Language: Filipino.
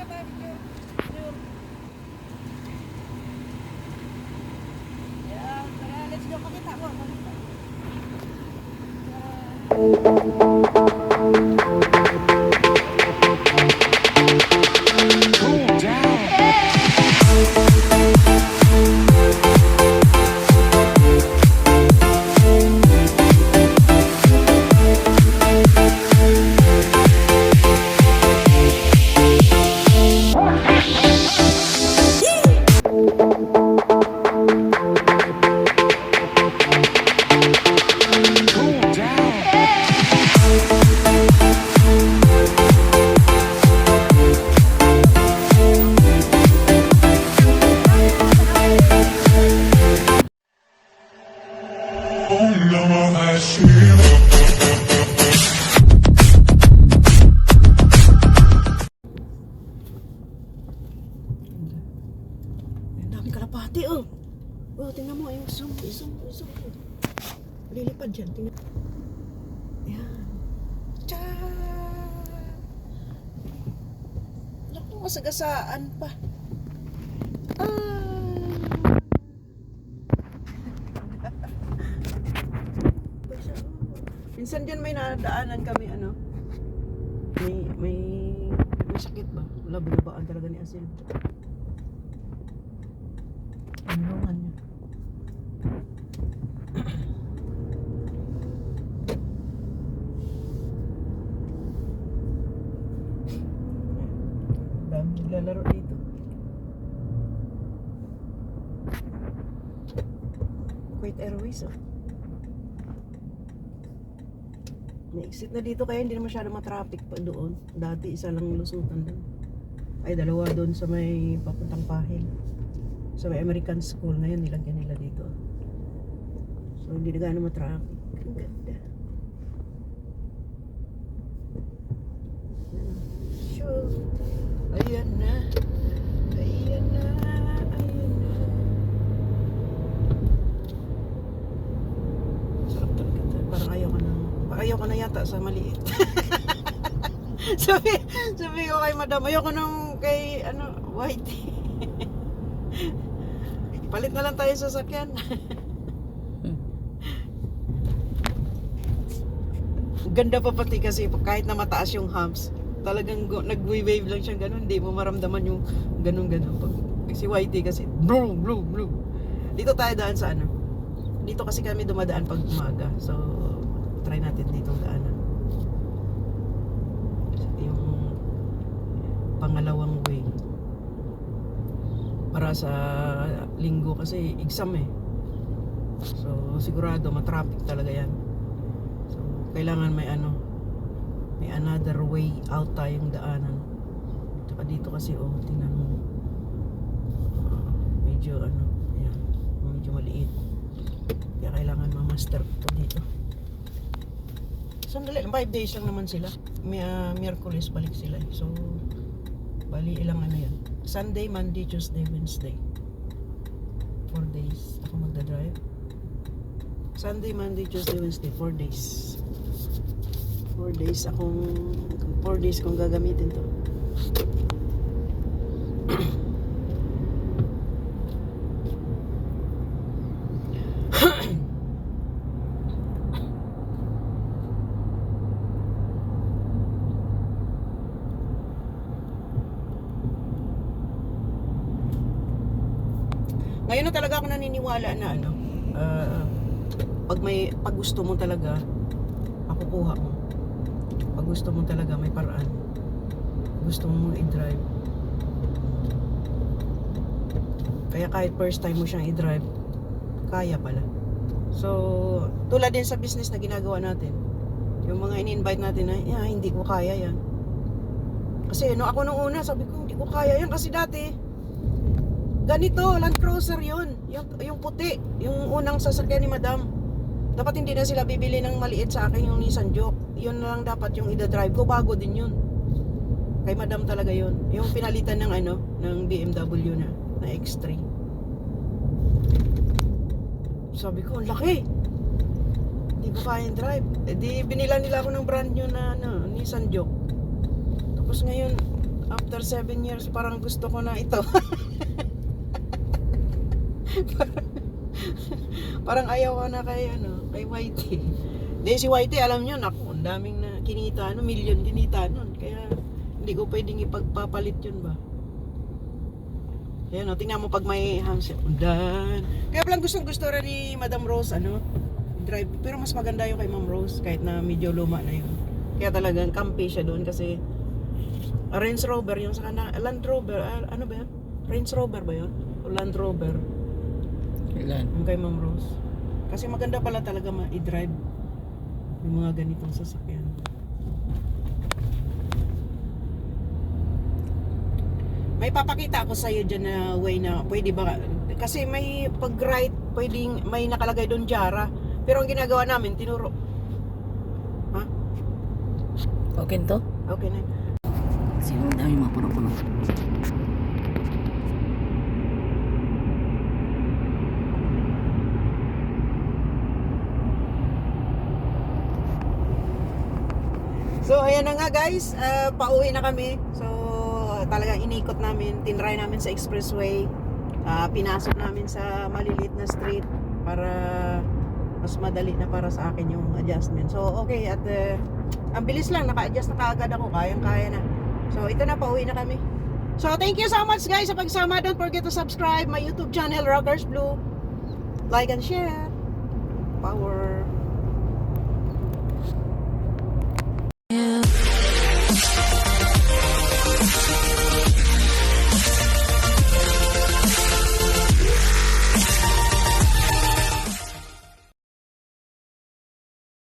Let's go, pakita mo. Ang dami kalapati, oh. Oh, tingnan mo, yung zoom. Lilipad dyan, tingnan. Ayan. Tiyaan! Naku, masagasaan pa. Minsan dyan may nadaanan kami, ano, may sakit ba? Wala, binabaan talaga ni Asil. Ang lungan niya. Dami naglalaro dito. Kuwait Airways, oh. May exit na dito kaya hindi na masyado matraffic pa doon. Dati isa lang lusutan doon. Ay, dalawa doon sa may papuntang Pahil. Sa may American School. Ngayon nilagyan nila dito. So hindi na gano'ng matraffic. Ang ganda. Sure. Ayan na. Ayan na. Ayan na. Sarap talaga. Parang ayaw ko na yata sa maliit. sabi ko kay madam, ayaw ko nung kay whitey. Palit na lang tayo sa sasakyan. Ganda pa pati kasi kahit na mataas yung humps, talagang nag-wave lang siya ganun, hindi mo maramdaman yung ganun. Pag si whitey kasi boom. Dito tayo daan sa ano. Dito kasi kami dumadaan pag umaga. So try natin dito daanan. Yung pangalawang way. Para sa linggo kasi exam eh. So sigurado matraffic talaga yan. So kailangan may another way out tayong daanan. Tsaka dito kasi tingnan mo. Medyo maliit. Kaya kailangan ma-master ito dito. Sandali, 5 days lang naman sila. Miyerkules balik sila. So, bali ilang yan. Sunday, Monday, Tuesday, Wednesday. 4 days ako magdadrive. Sunday, Monday, Tuesday, Wednesday. 4 days. 4 days kong gagamitin to. Ngayon na talaga ako naniniwala na pag gusto mo talaga, makukuha mo. Pag gusto mo talaga, may paraan. Gusto mo i-drive. Kaya kahit first time mo siyang i-drive, kaya pala. So, tulad din sa business na ginagawa natin. Yung mga in-invite natin na, hindi ko kaya yan. Kasi ako nung una, sabi ko, hindi ko kaya yan. Kasi dati, ganito, Land Cruiser yun. Yung puti. Yung unang sasakyan ni Madam. Dapat hindi na sila bibili ng maliit sa akin yung Nissan Juke. Yun na lang dapat yung ida-drive ko. Bago din yun. Kay Madam talaga yun. Yung pinalitan ng BMW na X3. Sabi ko, ang laki. Hindi ko kayang drive. Di binila nila ako ng brand new na Nissan Juke. Tapos ngayon, After 7 years, parang gusto ko na ito. Parang ayaw ko na kay, kay Whitey. Di si Whitey, alam nyo, naku, ang daming na kinita, million kinita nun. Kaya, hindi ko pwedeng ipagpapalit yun ba. Ayan, tingnan mo pag may hamster. Undan. Kaya palang gustong gusto rin ni Madam Rose, drive. Pero mas maganda yung kay Ma'am Rose, kahit na medyo luma na yun. Kaya talagang kampi siya doon kasi Range Rover yung sa kanila. Land Rover, ano ba yun? Range Rover ba yun? O Land Rover? Ilan? Yung kay Ma'am Rose. Kasi maganda pala talaga i-drive yung mga ganitong sasakyan. May papakita ako sa iyo dyan na way na pwede ba, kasi may pag right pwedeng may nakalagay doon Jara, pero ang ginagawa namin tinuro. Ha? Okay to? Okay na. Kasi yung dami mga puno-puno. So ayan na nga guys, pauwi na kami. So talagang inikot namin, tinry namin sa expressway, pinasok namin sa maliliit na street para mas madali na para sa akin yung adjustment. So okay, at ang bilis lang, naka-adjust na kaagad ako, kayang-kaya na. So ito na, pauwi na kami. So thank you so much guys sa pagsama. Don't forget to subscribe my YouTube channel, Rockers Blue. Like and share. Power. You